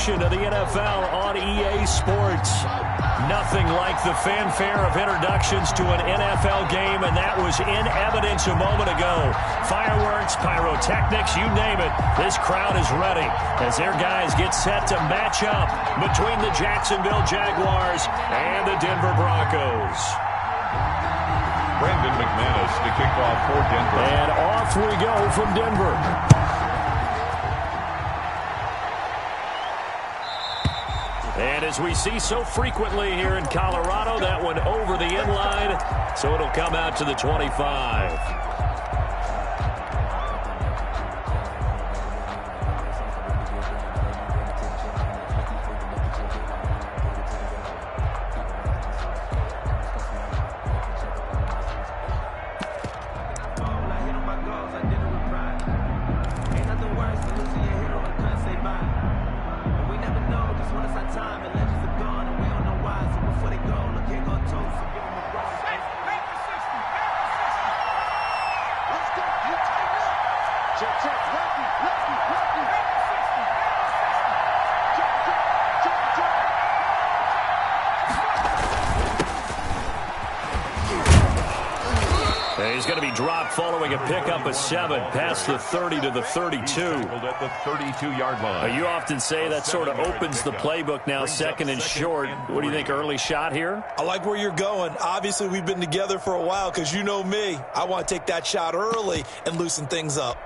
introduction to the NFL on EA Sports. Nothing like the fanfare of introductions to an NFL game, and that was in evidence a moment ago. Fireworks, pyrotechnics, you name it. This crowd is ready as their guys get set to match up between the Jacksonville Jaguars and the Denver Broncos. Brandon McManus to kick off for Denver. And off we go from Denver. And as we see so frequently here in Colorado, that one over the end line, so it'll come out to the 25. He's going to be dropped following a pickup of 7 past the 30 to the 32. At the 32-yard line. You often say that sort of opens the playbook now, second and short. What do you think, early shot here? I like where you're going. Obviously, we've been together for a while because you know me. I want to take that shot early and loosen things up.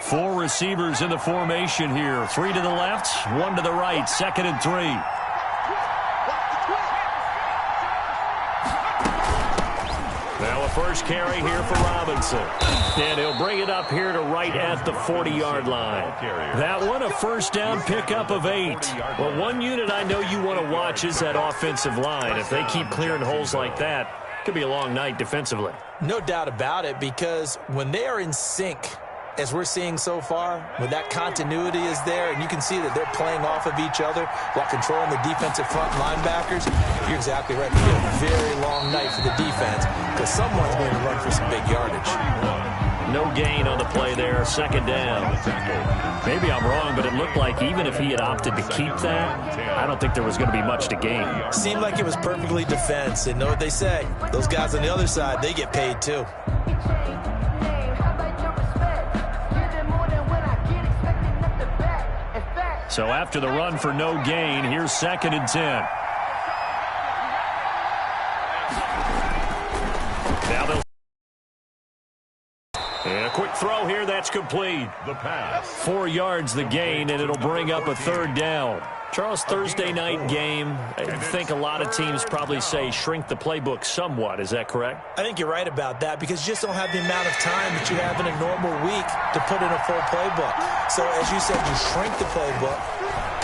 4 receivers in the formation here. 3 to the left, 1 to the right, 2nd and 3. First carry here for Robinson. And he'll bring it up here to right at the 40-yard line. That one, a first down pickup of 8. Well, one unit I know you want to watch is that offensive line. If they keep clearing holes like that, it could be a long night defensively. No doubt about it, because when they are in sync, as we're seeing so far, when that continuity is there, and you can see that they're playing off of each other while controlling the defensive front linebackers, you're exactly right. It'll be a very long night for the defense because someone's going to run for some big yardage. No gain on the play there, 2nd down. Maybe I'm wrong, but it looked like even if he had opted to keep that, I don't think there was going to be much to gain. Seemed like it was perfectly defense, and know what they say. Those guys on the other side, they get paid too. So after the run for no gain, here's 2nd and 10. Now they'll... And a quick throw here, that's complete. The pass. 4 yards the gain, and it'll bring up a 3rd down. Charles, Thursday night game, I think a lot of teams probably say shrink the playbook somewhat. Is that correct? I think you're right about that because you just don't have the amount of time that you have in a normal week to put in a full playbook. So, as you said, you shrink the playbook,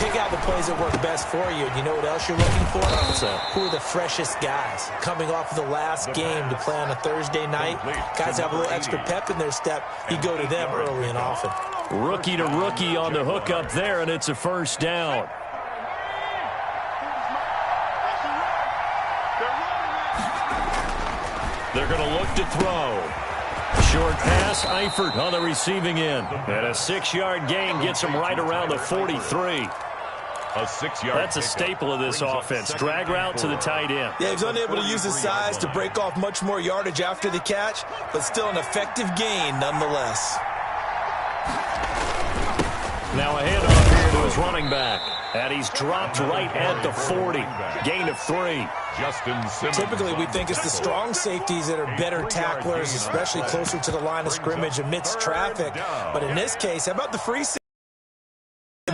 pick out the plays that work best for you. And you know what else you're looking for? Who are the freshest guys coming off of the last game to play on a Thursday night? Guys have a little extra pep in their step. You go to them early and often. Rookie to rookie on the hook up there, and it's a 1st down. They're going to look to throw. Short pass, Eifert on the receiving end. And a 6-yard gain gets him right around the 43. A 6-yard. That's a staple of this offense. Drag route to the tight end. Yeah, he's unable to use his size to break off much more yardage after the catch, but still an effective gain nonetheless. Now a handoff here to his running back. And he's dropped right at the 40. Gain of 3. Justin Simmons. Typically, we think it's the strong safeties that are better tacklers, especially closer to the line of scrimmage amidst traffic. But in this case, how about the free safety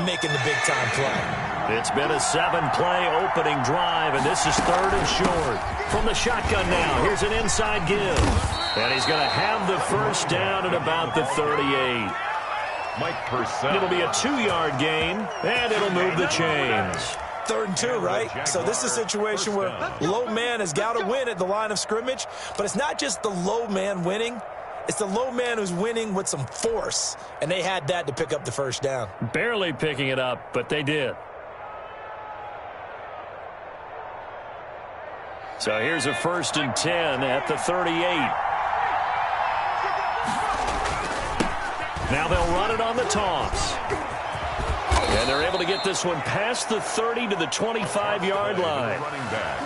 making the big-time play? It's been a 7-play opening drive, and this is 3rd and short. From the shotgun now, here's an inside give. And he's going to have the 1st down at about the 38. Mike Purcell. It'll be a 2-yard gain, and it'll move the chains. 3rd and 2, right? So this is a situation where low man has got to win at the line of scrimmage, but it's not just the low man winning. It's the low man who's winning with some force, and they had that to pick up the 1st down. Barely picking it up, but they did. So here's a 1st and 10 at the 38. Now they'll run it on the toss. And they're able to get this one past the 30 to the 25-yard line.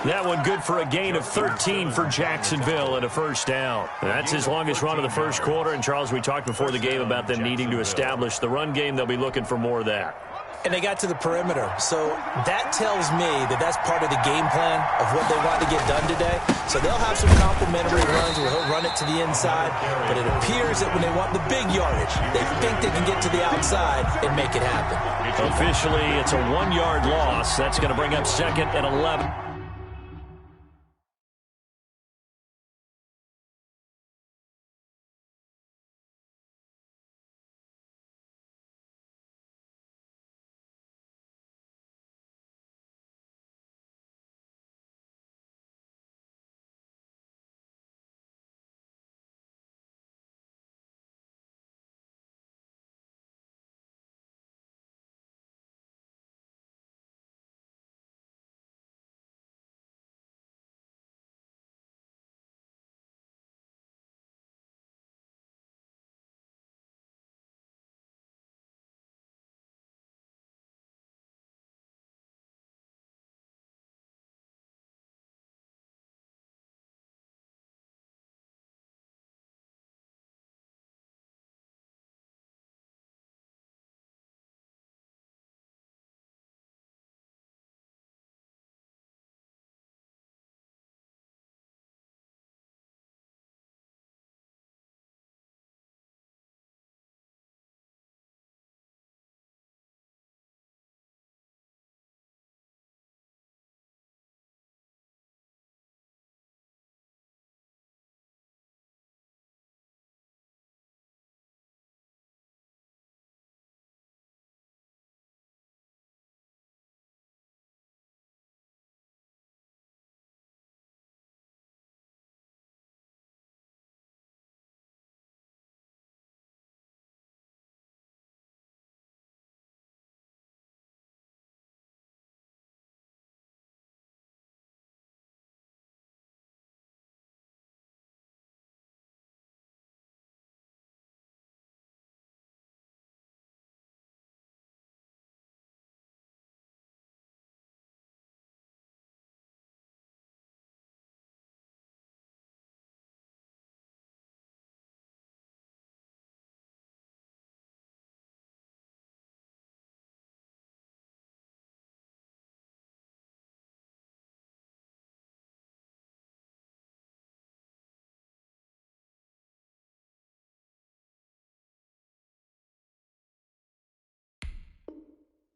That one good for a gain of 13 for Jacksonville and a first down. That's his longest run of the first quarter. And, Charles, we talked before the game about them needing to establish the run game. They'll be looking for more of that. And they got to the perimeter. So that tells me that that's part of the game plan of what they want to get done today. So they'll have some complimentary runs where he'll run it to the inside. But it appears that when they want the big yardage, they think they can get to the outside and make it happen. Officially, it's a 1-yard loss. That's going to bring up 2nd and 11.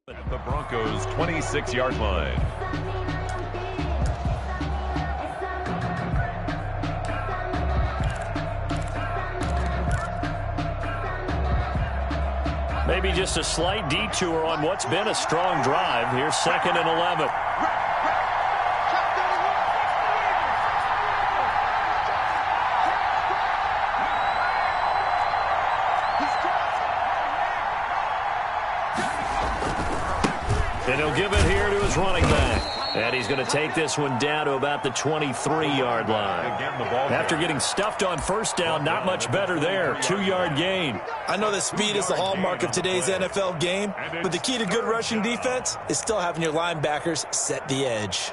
At the Broncos' 26-yard line. Maybe just a slight detour on what's been a strong drive. Here's 2nd and 11. And he'll give it here to his running back. And he's going to take this one down to about the 23-yard line. After getting stuffed on first down, not much better there. 2-yard gain. I know that speed is the hallmark of today's NFL game, but the key to good rushing defense is still having your linebackers set the edge.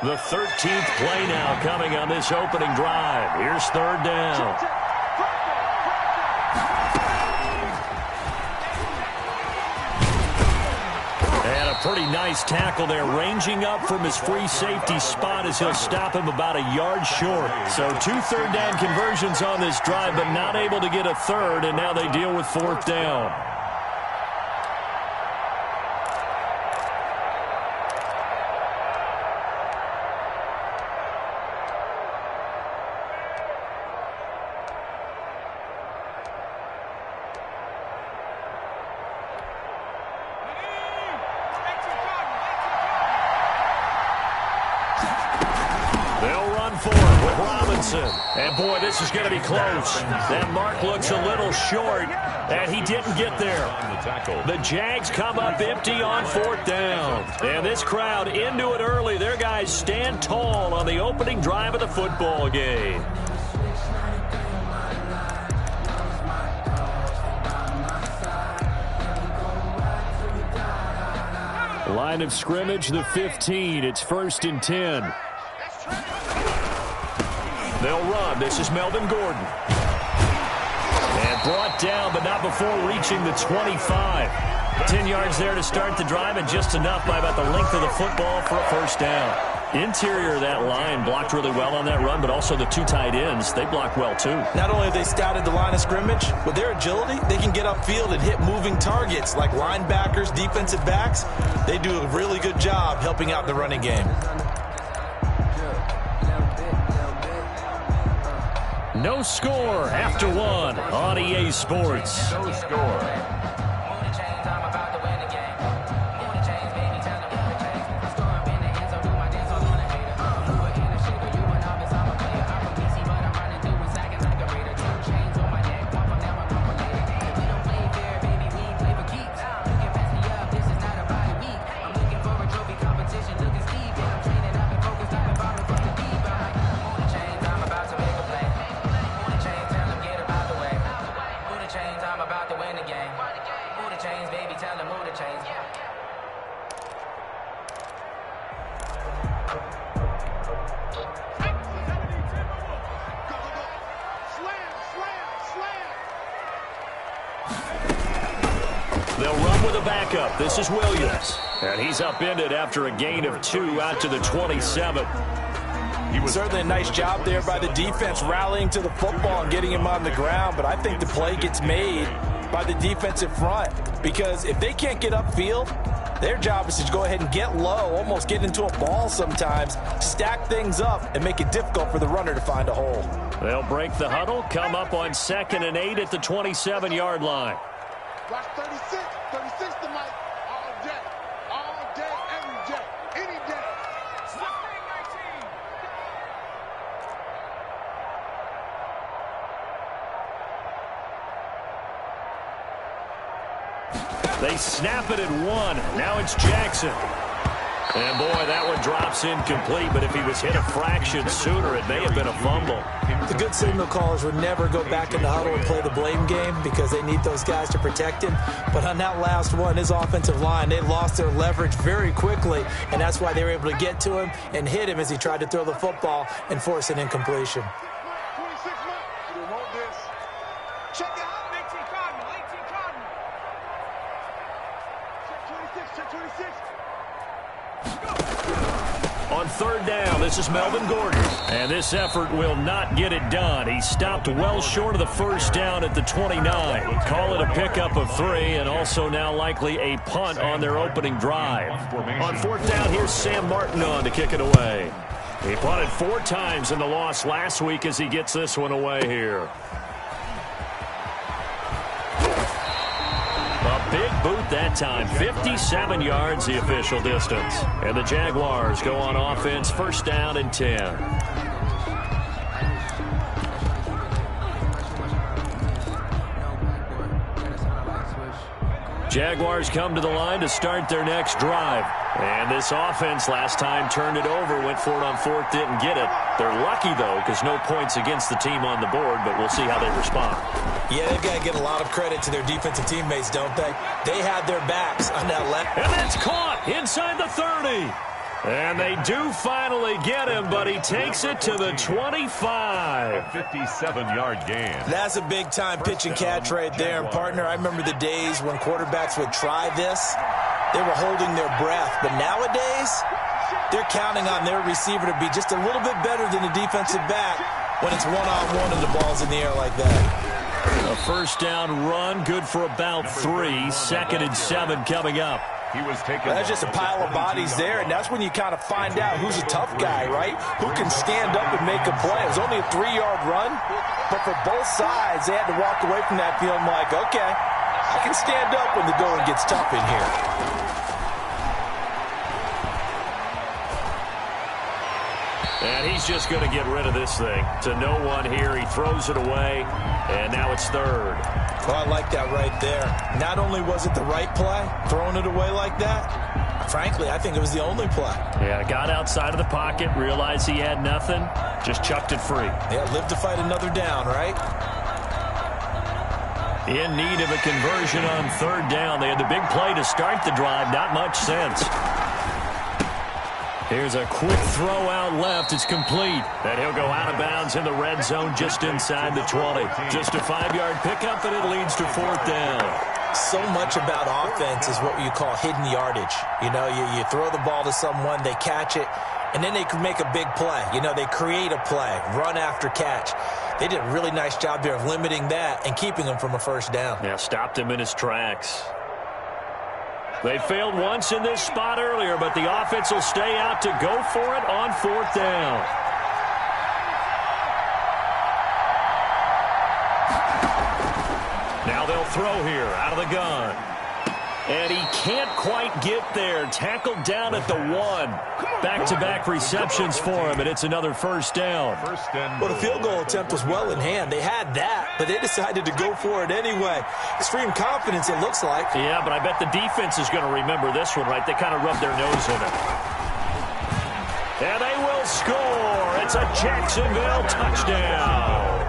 The 13th play now coming on this opening drive. Here's 3rd down. And a pretty nice tackle there, ranging up from his free safety spot as he'll stop him about a yard short. So 2 third down conversions on this drive, but not able to get a third, and now they deal with 4th down. Wilson. And, boy, this is going to be close. That mark looks a little short, and he didn't get there. The Jags come up empty on 4th down. And this crowd into it early. Their guys stand tall on the opening drive of the football game. Line of scrimmage, the 15. It's 1st and 10. They'll run. This is Melvin Gordon. And brought down, but not before reaching the 25. 10 yards there to start the drive, and just enough by about the length of the football for a 1st down. Interior of that line blocked really well on that run, but also the 2 tight ends, they blocked well too. Not only have they scouted the line of scrimmage, with their agility, they can get upfield and hit moving targets like linebackers, defensive backs. They do a really good job helping out the running game. No score after 1 on EA Sports. No score. They'll run with a backup. This is Williams. And he's upended after a gain of 2 out to the 27. He was certainly a nice job there by the defense rallying to the football and getting him on the ground. But I think the play gets made by the defensive front, because if they can't get upfield, their job is to go ahead and get low, almost get into a ball sometimes, stack things up, and make it difficult for the runner to find a hole. They'll break the huddle, come up on 2nd and 8 at the 27-yard line. Watch 36 tonight, all day, every day, any day. They snap it at 1. Now it's Jackson. And, boy, that one drops incomplete, but if he was hit a fraction sooner, it may have been a fumble. The good signal callers would never go back in the huddle and play the blame game because they need those guys to protect him. But on that last one, his offensive line, they lost their leverage very quickly, and that's why they were able to get to him and hit him as he tried to throw the football and force an incompletion. 26 months. You want this. Check it out. 18 Cardinal. Check 26. On 3rd down, this is Melvin Gordon. And this effort will not get it done. He stopped well short of the 1st down at the 29. Call it a pickup of 3, and also now likely a punt on their opening drive. On 4th down, here's Sam Martin on to kick it away. He punted 4 times in the loss last week as he gets this one away here. Big boot that time. 57 yards the official distance. And the Jaguars go on offense, 1st down and 10. Jaguars come to the line to start their next drive. And this offense last time turned it over, went for it on 4th, didn't get it. They're lucky, though, because no points against the team on the board, but we'll see how they respond. Yeah, they've got to give a lot of credit to their defensive teammates, don't they? They had their backs on that left. And that's caught inside the 30. And they do finally get him, but he takes it to the 25. 57-yard gain. That's a big-time pitch and catch right there. And, partner, I remember the days when quarterbacks would try this. They were holding their breath. But nowadays, they're counting on their receiver to be just a little bit better than the defensive back when it's one-on-one and the ball's in the air like that. A 1st down run, good for about 3. 2nd and 7 coming up. He was taken. That's just a pile of bodies there, and that's when you kind of find out who's a tough guy, right? Who can stand up and make a play. It was only a 3-yard run, but for both sides, they had to walk away from that feeling like, okay, I can stand up when the going gets tough in here. And he's just going to get rid of this thing. To no one here. He throws it away, and now it's third. Well, I like that right there. Not only was it the right play, throwing it away like that, frankly, I think it was the only play. Yeah, got outside of the pocket, realized he had nothing, just chucked it free. Yeah, live to fight another down, right? In need of a conversion on third down. They had the big play to start the drive. Not much sense. Here's a quick throw out left. It's complete. And he'll go out of bounds in the red zone just inside the 20. Just a 5-yard pickup, and it leads to fourth down. So much about offense is what you call hidden yardage. You know, you throw the ball to someone, they catch it, and then they can make a big play. You know, they create a play, run after catch. They did a really nice job there of limiting that and keeping him from a first down. Yeah, stopped him in his tracks. They failed once in this spot earlier, but the offense will stay out to go for it on fourth down. Now they'll throw here out of the gun. And he can't quite get there. Tackled down at the 1. Back-to-back receptions for him, and it's another first down. Well, the field goal attempt was well in hand. They had that, but they decided to go for it anyway. Extreme confidence, it looks like. Yeah, but I bet the defense is going to remember this one, right? They kind of rubbed their nose in it. And they will score. It's a Jacksonville touchdown.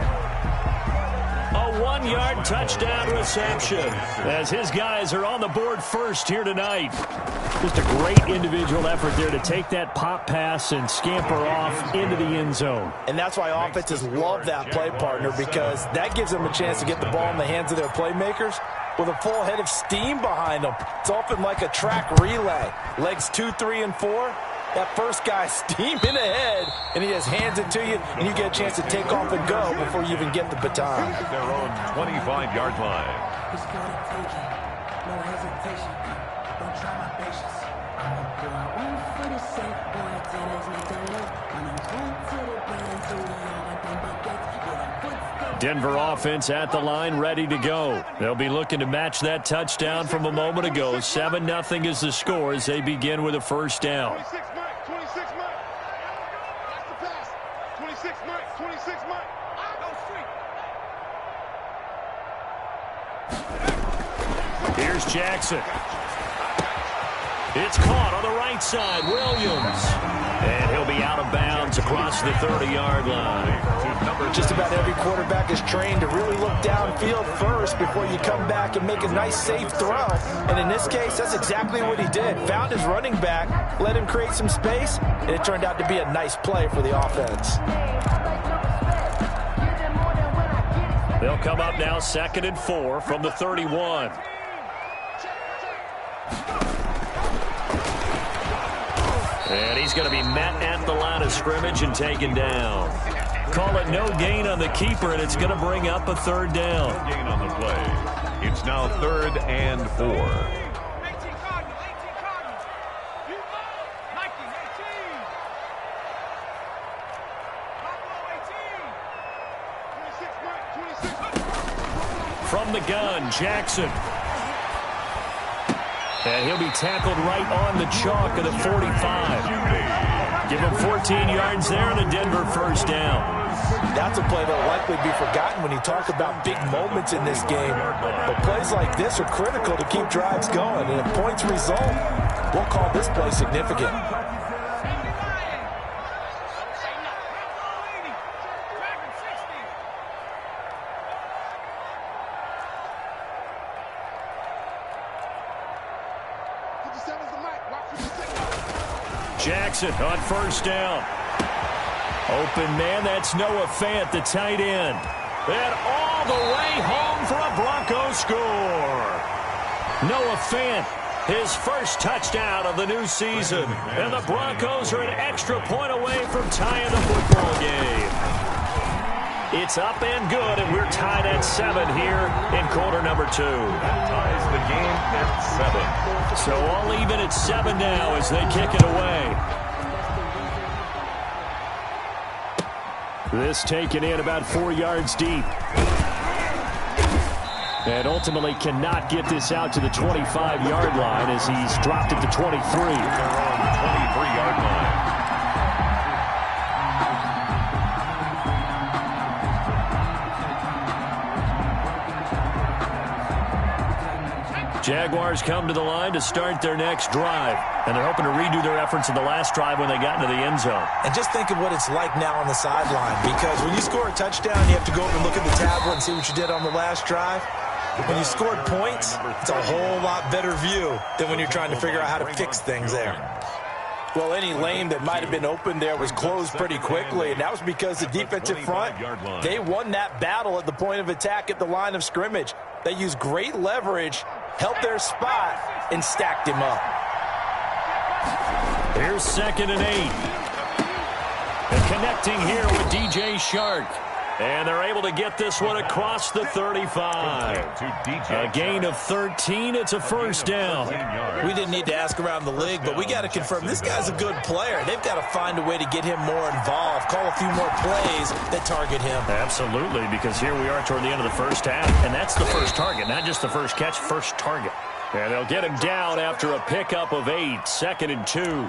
A 1-yard touchdown reception as his guys are on the board first here tonight. Just a great individual effort there to take that pop pass and scamper off into the end zone. And that's why offenses love that play, partner, because that gives them a chance to get the ball in the hands of their playmakers with a full head of steam behind them. It's often like a track relay. Legs 2, 3, and 4. That first guy steaming ahead, and he just hands it to you, and you get a chance to take off and go before you even get the baton. Their own 25-yard line. It's gonna take it. No hesitation. Don't try my patience. I'ma do I want for the sake, boy, till there's nothing left. When I'm going to the band, so we all got them buckets. Denver offense at the line, ready to go. They'll be looking to match that touchdown from a moment ago. 7-0 is the score as they begin with a first down. 26 Mike. That's the pass. 26 Mike. Go street. Here's Jackson. It's caught on the right side. Williams. And he'll be out of bounds across the 30-yard line. Just about every quarterback is trained to really look downfield first before you come back and make a nice, safe throw. And in this case, that's exactly what he did. Found his running back, let him create some space, and it turned out to be a nice play for the offense. They'll come up now 2nd and 4 from the 31. And he's going to be met at the line of scrimmage and taken down. Call it no gain on the keeper, and it's going to bring up a third down. No gain on the play. It's now 3rd and 4. 18 Cardinal. Nike, 18. Pablo, 18. 26 Mike. From the gun, Jackson. And he'll be tackled right on the chalk of the 45. Give him 14 yards there and a Denver first down. That's a play that will likely be forgotten when you talk about big moments in this game. But plays like this are critical to keep drives going. And if points result, we'll call this play significant. Jackson on first down. Open man, that's Noah Fant, the tight end. And all the way home for a Bronco score. Noah Fant, his first touchdown of the new season. And the Broncos are an extra point away from tying the football game. It's up and good, and we're tied at 7 here in quarter number 2. That ties the game at 7. So all even at 7 now as they kick it away. This taken in about 4 yards deep. And ultimately cannot get this out to the 25-yard line as he's dropped at the 23. They're on the 23-yard line. Jaguars come to the line to start their next drive, and they're hoping to redo their efforts in the last drive when they got into the end zone. And just think of what it's like now on the sideline, because when you score a touchdown, you have to go over and look at the tablet and see what you did on the last drive. When you scored points, it's a whole lot better view than when you're trying to figure out how to fix things there. Well, any lane that might have been open there was closed pretty quickly, and that was because the defensive front, they won that battle at the point of attack at the line of scrimmage. They used great leverage, held their spot, and stacked him up. Here's 2nd and 8. And connecting here with DJ Shark. And they're able to get this one across the 35. A gain of 13. It's a first down. We didn't need to ask around the league, but we got to confirm this guy's a good player. They've got to find a way to get him more involved, call a few more plays that target him. Absolutely, because here we are toward the end of the first half, and that's the first target, not just the first catch, first target. And they'll get him down after a pickup of 8, 2nd and 2.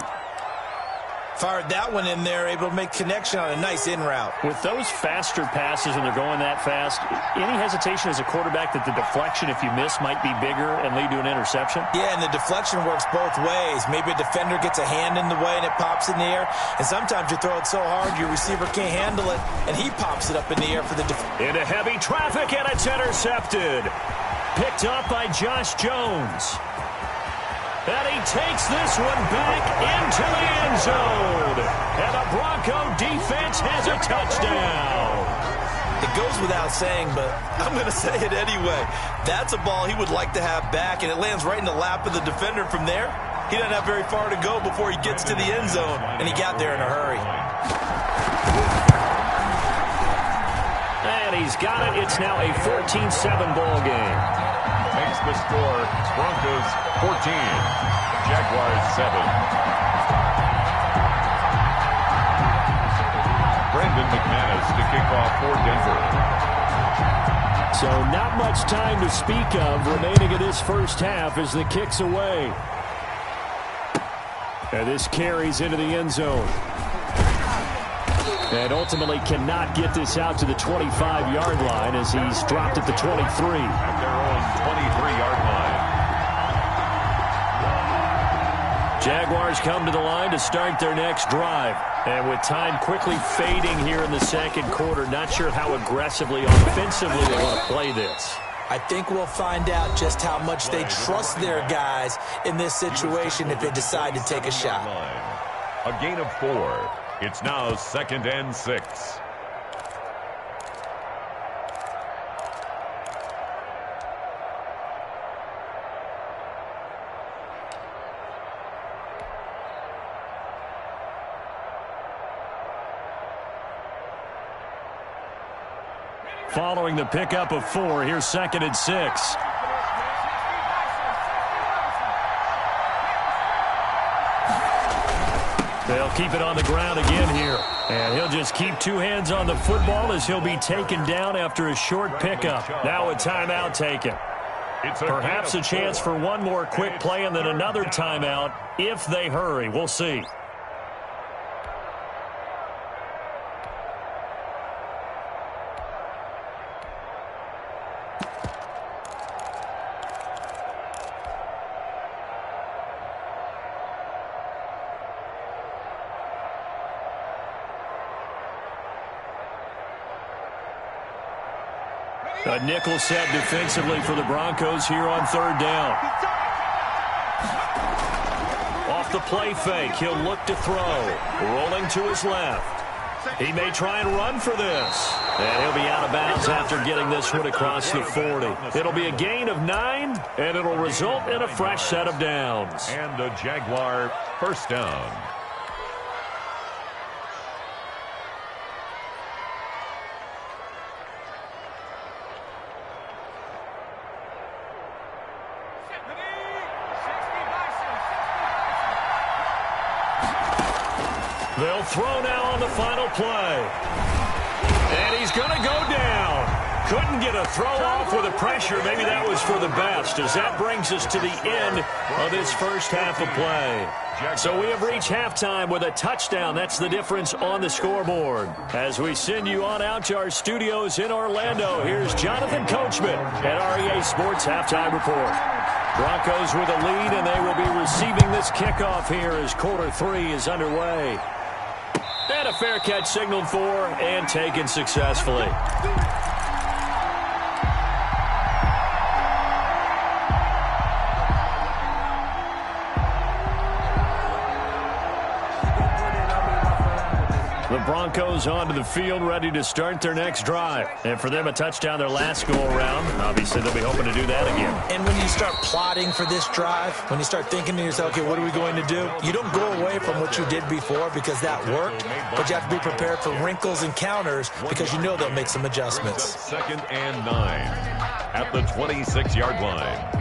Fired that one in there, able to make connection on a nice in route. With those faster passes and they're going that fast, any hesitation as a quarterback that the deflection, if you miss, might be bigger and lead to an interception? Yeah, and the deflection works both ways. Maybe a defender gets a hand in the way and it pops in the air. And sometimes you throw it so hard your receiver can't handle it, and he pops it up in the air for the defender. Into heavy traffic, and it's intercepted. Picked up by Josh Jones. And he takes this one back into the end zone. And the Bronco defense has a touchdown. It goes without saying, but I'm going to say it anyway. That's a ball he would like to have back, and it lands right in the lap of the defender from there. He doesn't have very far to go before he gets to the end zone, and he got there in a hurry. And he's got it. It's now a 14-7 ball game. Makes the score Broncos 14, Jaguars 7. Brendan McManus to kick off for Denver. So not much time to speak of remaining in this first half as the kick's away. And this carries into the end zone. And ultimately cannot get this out to the 25-yard line as he's dropped at the 23. At their own 23-yard line. Jaguars come to the line to start their next drive. And with time quickly fading here in the second quarter, not sure how aggressively offensively they want to play this. I think we'll find out just how much they trust their guys in this situation if they decide to take a shot. A gain of 4. It's now 2nd and 6. Following the pickup of 4, here's 2nd and 6. They'll keep it on the ground again here. And he'll just keep 2 hands on the football as he'll be taken down after a short pickup. Now a timeout taken. Perhaps a chance for one more quick play and then another timeout if they hurry. We'll see. A nickel set defensively for the Broncos here on 3rd down. Off the play fake, he'll look to throw. Rolling to his left. He may try and run for this. And he'll be out of bounds after getting this one across the 40. It'll be a gain of 9, and it'll result in a fresh set of downs. And a Jaguar first down. They'll throw now on the final play. And he's going to go down. Couldn't get a throw off with the pressure. Maybe that was for the best, as that brings us to the end of this first half of play. So we have reached halftime with a touchdown. That's the difference on the scoreboard. As we send you on out to our studios in Orlando, here's Jonathan Coachman at REA Sports Halftime Report. Broncos with a lead, and they will be receiving this kickoff here as quarter 3 is underway. And a fair catch signaled for and taken successfully. The Broncos onto the field, ready to start their next drive. And for them, a touchdown their last go-around. Obviously, they'll be hoping to do that again. And when you start plotting for this drive, when you start thinking to yourself, okay, what are we going to do? You don't go away from what you did before because that worked, but you have to be prepared for wrinkles and counters because you know they'll make some adjustments. Second and 9 at the 26-yard line.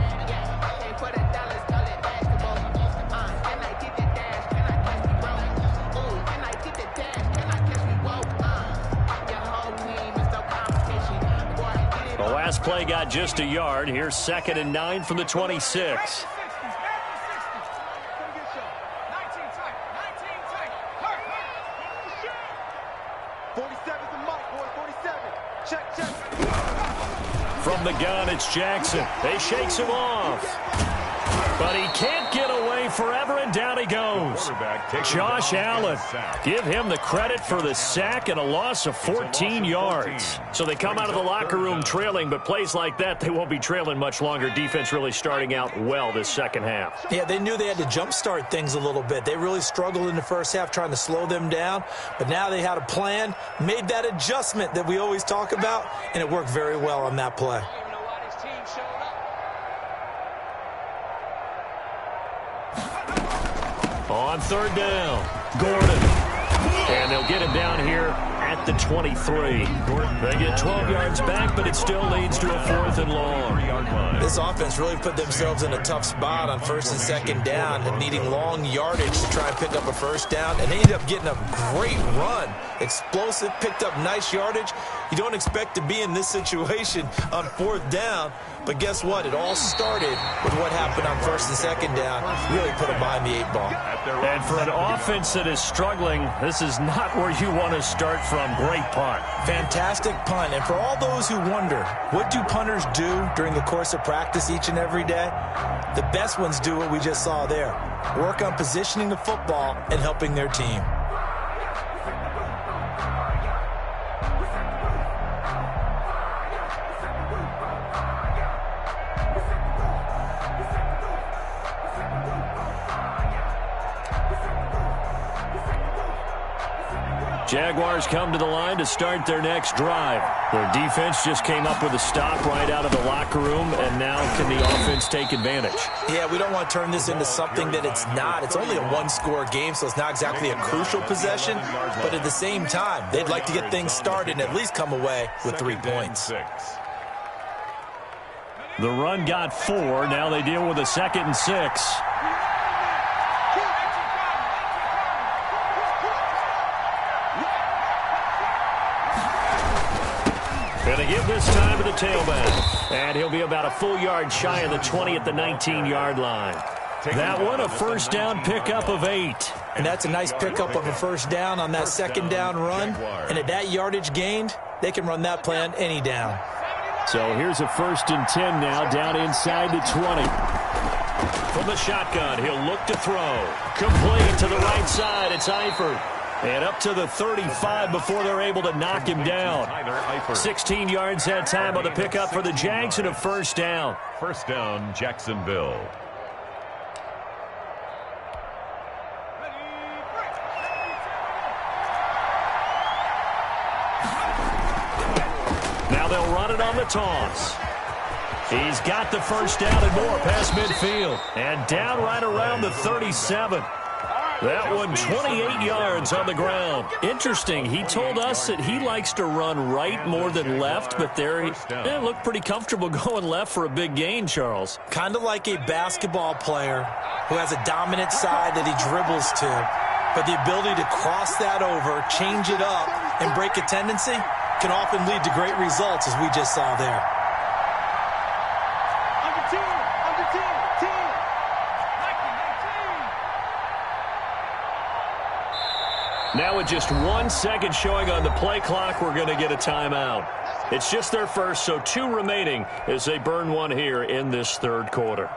Last play got just a yard. Here's second and 9 from the 26. From the gun, it's Jackson. They shakes him off. But he can't get away forever, and down he goes. Josh Allen, give him the credit for the sack and a loss of 14 yards. So they come out of the locker room trailing, but plays like that, they won't be trailing much longer. Defense really starting out well this second half. Yeah, they knew they had to jumpstart things a little bit. They really struggled in the first half trying to slow them down, but now they had a plan, made that adjustment that we always talk about, and it worked very well on that play. On third down, Gordon. And they'll get him down here at the 23. They get 12 yards back, but it still leads to a 4th and long. This offense really put themselves in a tough spot on first and second down and needing long yardage to try and pick up a first down. And they ended up getting a great run. Explosive, picked up nice yardage. You don't expect to be in this situation on 4th down. But guess what? It all started with what happened on first and second down. Really put them behind the 8 ball. And for an offense that is struggling, this is not where you want to start from. Great punt. Fantastic punt. And for all those who wonder, what do punters do during the course of practice each and every day? The best ones do what we just saw there. Work on positioning the football and helping their team. Jaguars come to the line to start their next drive. Their defense just came up with a stop right out of the locker room, and now can the offense take advantage? Yeah, we don't want to turn this into something that it's not. It's only a one-score game, so it's not exactly a crucial possession. But at the same time, they'd like to get things started and at least come away with 3 points. The run got 4. Now they deal with a 2nd and 6. Going to give this time to the tailback. And he'll be about a full yard shy of the 20 at the 19-yard line. That one, a first down pickup of 8. And that's a nice pickup of a first down on that second down run. And at that yardage gained, they can run that play on any down. So here's a 1st and 10 now, down inside the 20. From the shotgun, he'll look to throw. Complete to the right side, it's Eifert. And up to the 35 before they're able to knock him down. 16 yards that time on the pickup for the Jags and a first down. First down, Jacksonville. Now they'll run it on the toss. He's got the first down and more past midfield. And down right around the 37. That one 28 yards on the ground. Interesting. He told us that he likes to run right more than left, but there he looked pretty comfortable going left for a big gain, Charles. Kind of like a basketball player who has a dominant side that he dribbles to, but the ability to cross that over, change it up, and break a tendency can often lead to great results, as we just saw there. Now with just 1 second showing on the play clock, we're going to get a timeout. It's just their first, so 2 remaining as they burn one here in this third quarter.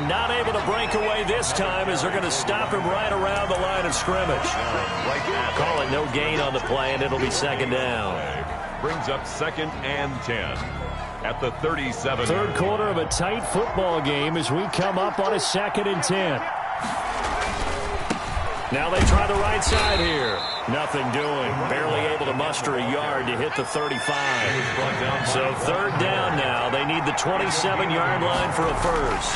And not able to break away this time as they're going to stop him right around the line of scrimmage. Call it no gain on the play, and it'll be second down. Brings up 2nd and 10 at the 37. Third quarter of a tight football game as we come up on a 2nd and 10. Now they try the right side here. Nothing doing. Barely able to muster a yard to hit the 35. So third down now. They need the 27-yard line for a first.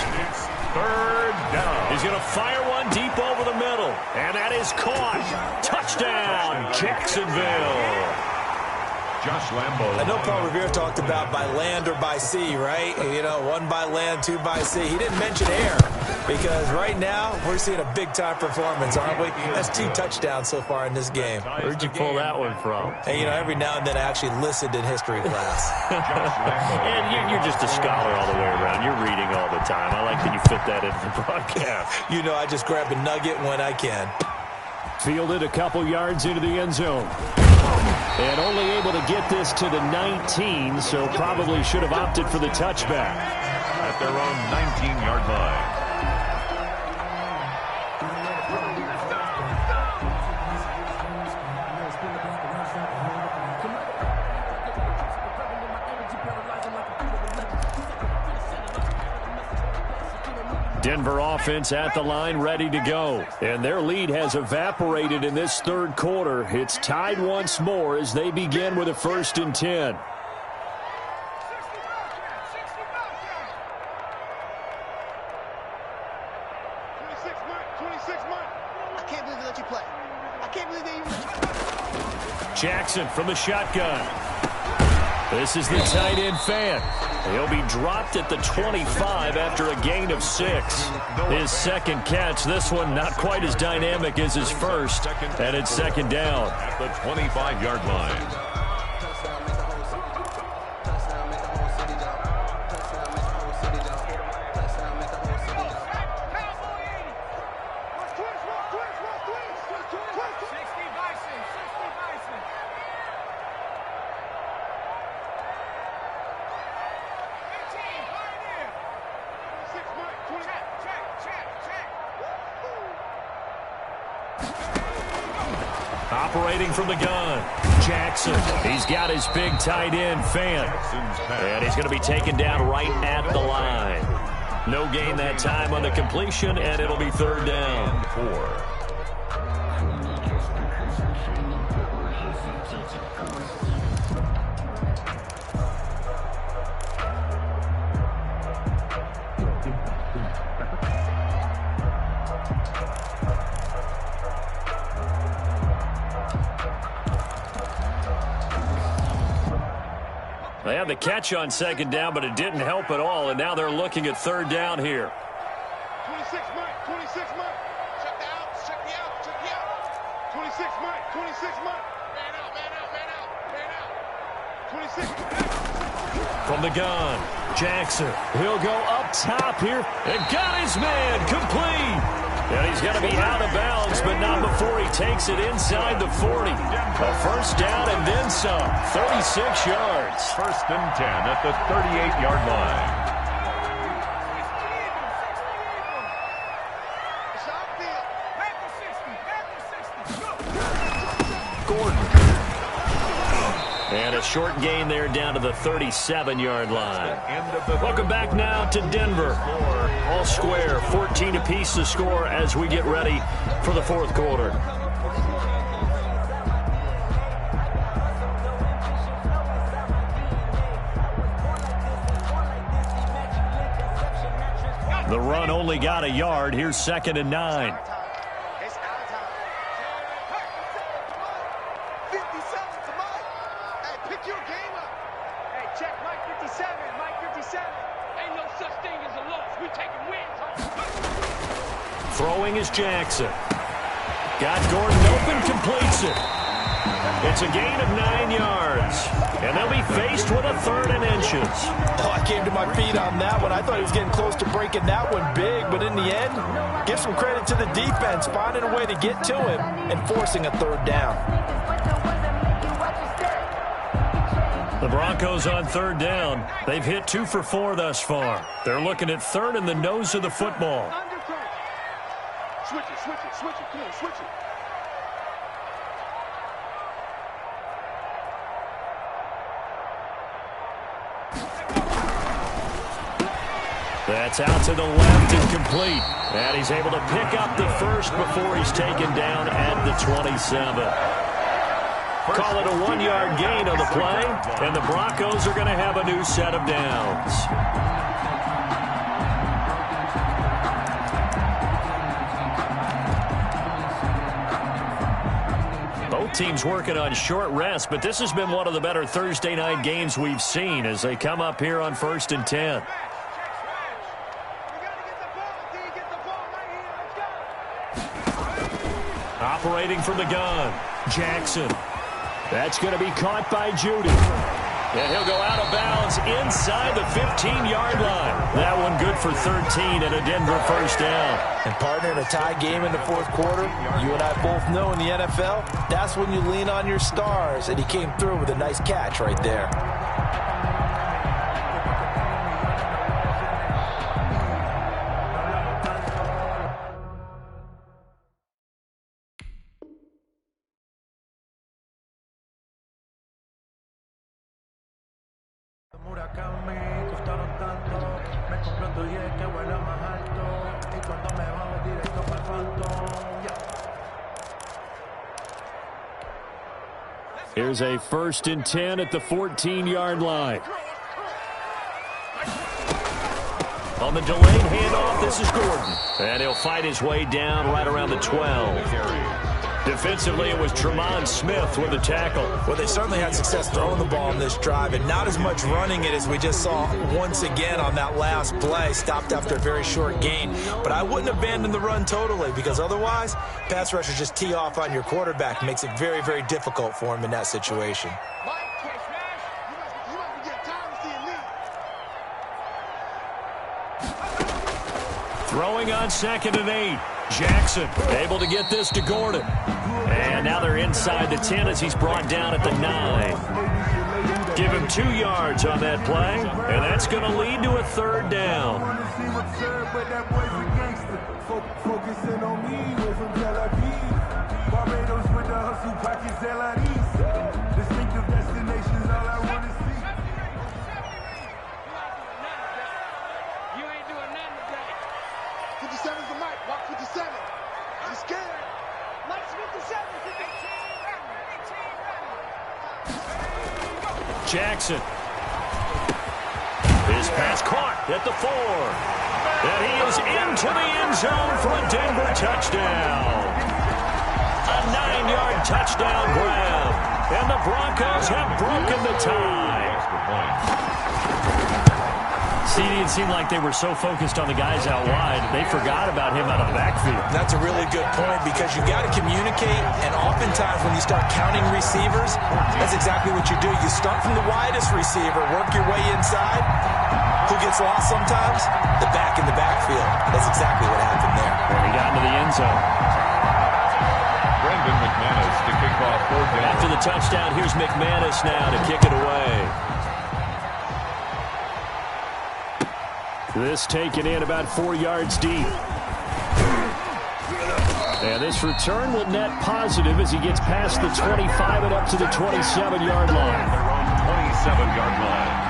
Third down. He's going to fire one deep over the middle. And that is caught. Touchdown, Jacksonville. Josh Lambo. I know Paul Revere talked about by land or by sea, right? You know, 1 by land, 2 by sea. He didn't mention air because right now we're seeing a big-time performance, aren't we? That's 2 touchdowns so far in this game. Where'd you pull that one from? And, you know, every now and then I actually listened in history class. And you're just a scholar all the way around. You're reading all the time. I like that you fit that into the broadcast. You know, I just grab a nugget when I can. Fielded a couple yards into the end zone. And only able to get this to the 19, so probably should have opted for the touchback. At their own 19-yard line. Denver offense at the line, ready to go. And their lead has evaporated in this third quarter. It's tied once more as they begin with a 1st and 10. I can't believe they let you play. I can't believe they even let you play. Jackson from the shotgun. This is the tight end fan. He'll be dropped at the 25 after a gain of 6. His second catch. This one not quite as dynamic as his first. And it's second down. At the 25-yard line. Operating from the gun, Jackson. He's got his big tight end, Fant. And he's going to be taken down right at the line. No gain that time on the completion, and it'll be third down. 4. They had the catch on second down, but it didn't help at all, and now they're looking at third down here. 26 Mike, 26 Mike. Check the outs, check the outs, check the outs. 26 Mike, 26 Mike. Man out, man out, man out, man out. 26. From the gun, Jackson. He'll go up top here and got his man complete. And he's going to be out of bounds, but not before he takes it inside the 40. A first down and then some. 36 yards. 1st and 10 at the 38-yard line. Gordon. And a short gain there down to the 37-yard line. Welcome back now to Denver. All square, 14 apiece to score as we get ready for the fourth quarter. The run only got a yard. Here's 2nd and 9. Throwing is Jackson. Got Gordon open, completes it. It's a gain of 9 yards. And they'll be faced with a 3rd and inches. Oh, I came to my feet on that one. I thought he was getting close to breaking that one big, but in the end, give some credit to the defense, finding a way to get to him and forcing a 3rd down. The Broncos on third down. They've hit 2 for 4 thus far. They're looking at third in the nose of the football. Switch it, switch it, switch it. Come on, switch it. That's out to the left and complete. And he's able to pick up the first before he's taken down at the 27. Call it a 1-yard gain on the play, and the Broncos are going to have a new set of downs. Both teams working on short rest, but this has been one of the better Thursday night games we've seen as they come up here on 1st and 10. Operating from the gun, Jackson. That's going to be caught by Judy. And he'll go out of bounds inside the 15-yard line. That one good for 13 and a Denver first down. And partner, in a tie game in the fourth quarter, you and I both know in the NFL, that's when you lean on your stars. And he came through with a nice catch right there. Here's a 1st and 10 at the 14-yard line. On the delayed handoff, this is Gordon. And he'll fight his way down right around the 12. Defensively, it was Tremont Smith with the tackle. Well, they certainly had success throwing the ball in this drive, and not as much running it as we just saw once again on that last play. Stopped after a very short gain. But I wouldn't abandon the run totally, because otherwise, pass rushers just tee off on your quarterback. Makes it very, very difficult for him in that situation. Throwing on 2nd and 8. Jackson able to get this to Gordon. And now they're inside the 10 as he's brought down at the 9. Give him 2 yards on that play, and that's going to lead to a 3rd down. Jackson. His pass caught at the 4. And he is into the end zone for a Denver touchdown. A 9-yard touchdown grab. And the Broncos have broken the tie. It seemed like they were so focused on the guys out wide, they forgot about him out of the backfield. That's a really good point, because you got to communicate, and oftentimes when you start counting receivers, that's exactly what you do. You start from the widest receiver, work your way inside. Who gets lost sometimes? The back in the backfield. That's exactly what happened there. And he got into the end zone. Brendan McManus to kick off 4th down. After the touchdown, here's McManus now to kick it away. This taken in about 4 yards deep. And this return will net positive as he gets past the 25 and up to the 27-yard line. They're on the 27-yard line.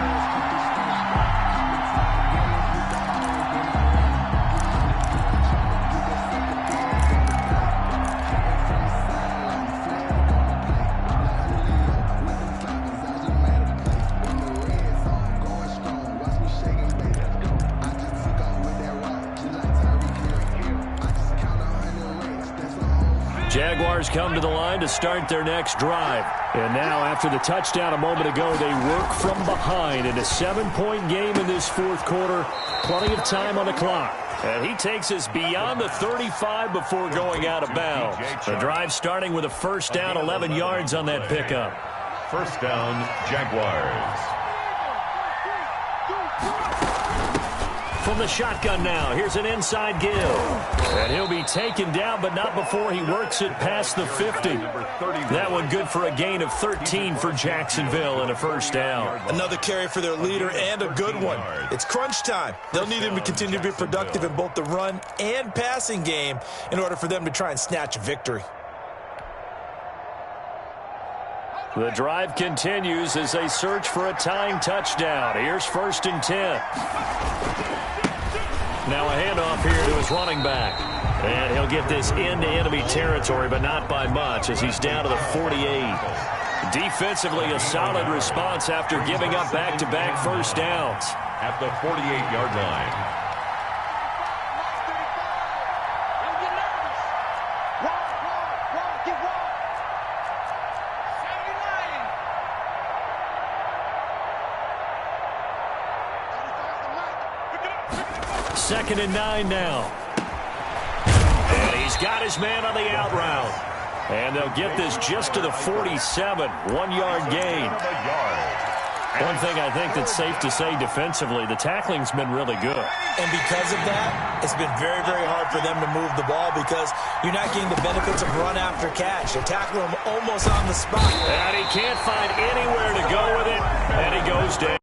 Jaguars come to the line to start their next drive. And now, after the touchdown a moment ago, they work from behind in a 7-point game in this fourth quarter. Plenty of time on the clock. And he takes us beyond the 35 before going out of bounds. The drive starting with a 1st down, 11 yards on that pickup. 1st down, Jaguars. from the shotgun now. Here's an inside give. And he'll be taken down, but not before he works it past the 50. That one good for a gain of 13 for Jacksonville and a first down. Another carry for their leader and a good one. It's crunch time. They'll need him to continue to be productive in both the run and passing game in order for them to try and snatch a victory. The drive continues as they search for a tying touchdown. Here's 1st and 10. Now a handoff here to his running back. And he'll get this into enemy territory, but not by much as he's down to the 48. Defensively, a solid response after giving up back-to-back first downs. At the 48-yard line. Second and 9 now. And he's got his man on the out route. And they'll get this just to the 47. 1-yard gain. One thing I think that's safe to say defensively, the tackling's been really good. And because of that, it's been very, very hard for them to move the ball because you're not getting the benefits of run after catch. They tackle him almost on the spot. And he can't find anywhere to go with it. And he goes down.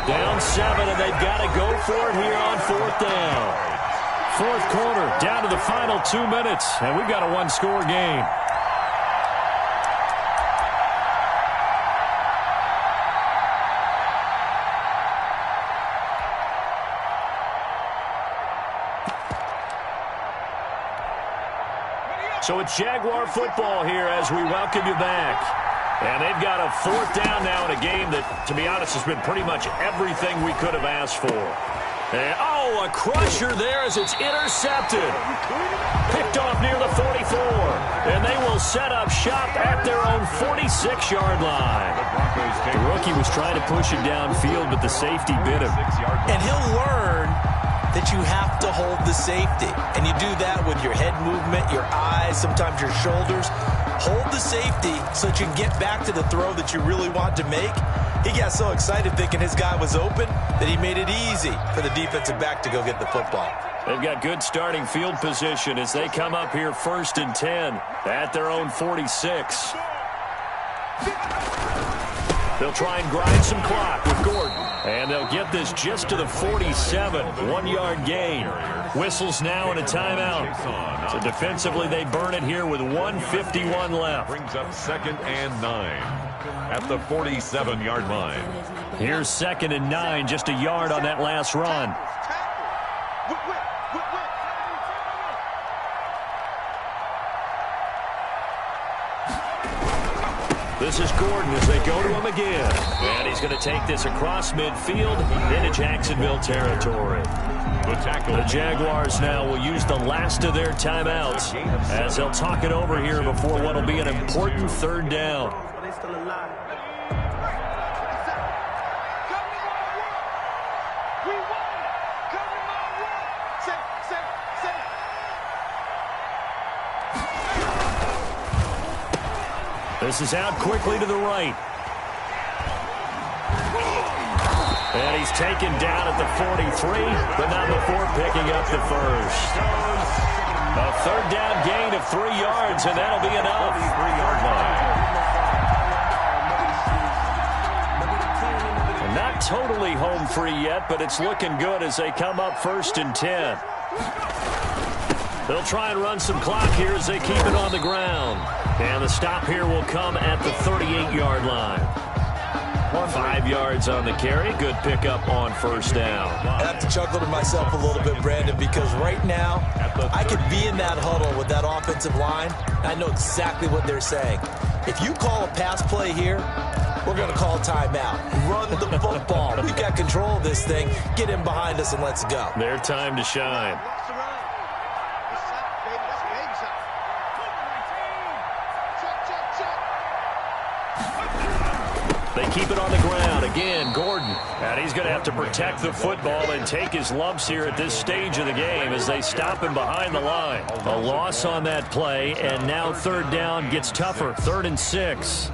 Down 7, and they've got to go for it here on 4th down. 4th quarter, down to the final 2 minutes, and we've got a one-score game. So it's Jaguar football here as we welcome you back. And they've got a 4th down now in a game that, to be honest, has been pretty much everything we could have asked for. And, a crusher there as it's intercepted. Picked off near the 44. And they will set up shop at their own 46-yard line. The rookie was trying to push it downfield, but the safety bit him. And he'll learn that you have to hold the safety. And you do that with your head movement, your eyes, sometimes your shoulders. Hold the safety so that you can get back to the throw that you really want to make. He got so excited thinking his guy was open that he made it easy for the defensive back to go get the football. They've got good starting field position as they come up here 1st and 10 at their own 46. They'll try and grind some clock with Gordon. And they'll get this just to the 47. 1-yard gain. Whistles now and a timeout. So defensively, they burn it here with 1:51 left. Brings up 2nd and 9 at the 47-yard line. Here's 2nd and 9, just a yard on that last run. This is Gordon as they go to him again. And he's going to take this across midfield into Jacksonville territory. The Jaguars now will use the last of their timeouts as they'll talk it over here before what will be an important 3rd down. This is out quickly to the right. And he's taken down at the 43, but not before picking up the first. A 3rd down gain of 3 yards, and that'll be enough. 3-yard line. Not totally home free yet, but it's looking good as they come up 1st and 10. They'll try and run some clock here as they keep it on the ground. And the stop here will come at the 38-yard line. 5 yards on the carry. Good pickup on 1st down. I have to chuckle to myself a little bit, Brandon, because right now I could be in that huddle with that offensive line. I know exactly what they're saying. If you call a pass play here, we're going to call timeout. Run the football. We've got control of this thing. Get in behind us and let's go. Their time to shine. They keep it on the ground. Again, Gordon. And he's going to have to protect the football and take his lumps here at this stage of the game as they stop him behind the line. A loss on that play, and now 3rd down gets tougher. 3rd and 6.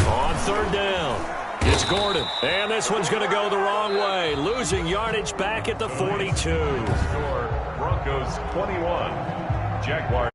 On third down, it's Gordon. And this one's going to go the wrong way. Losing yardage back at the 42. Score, Broncos 21. Jaguars.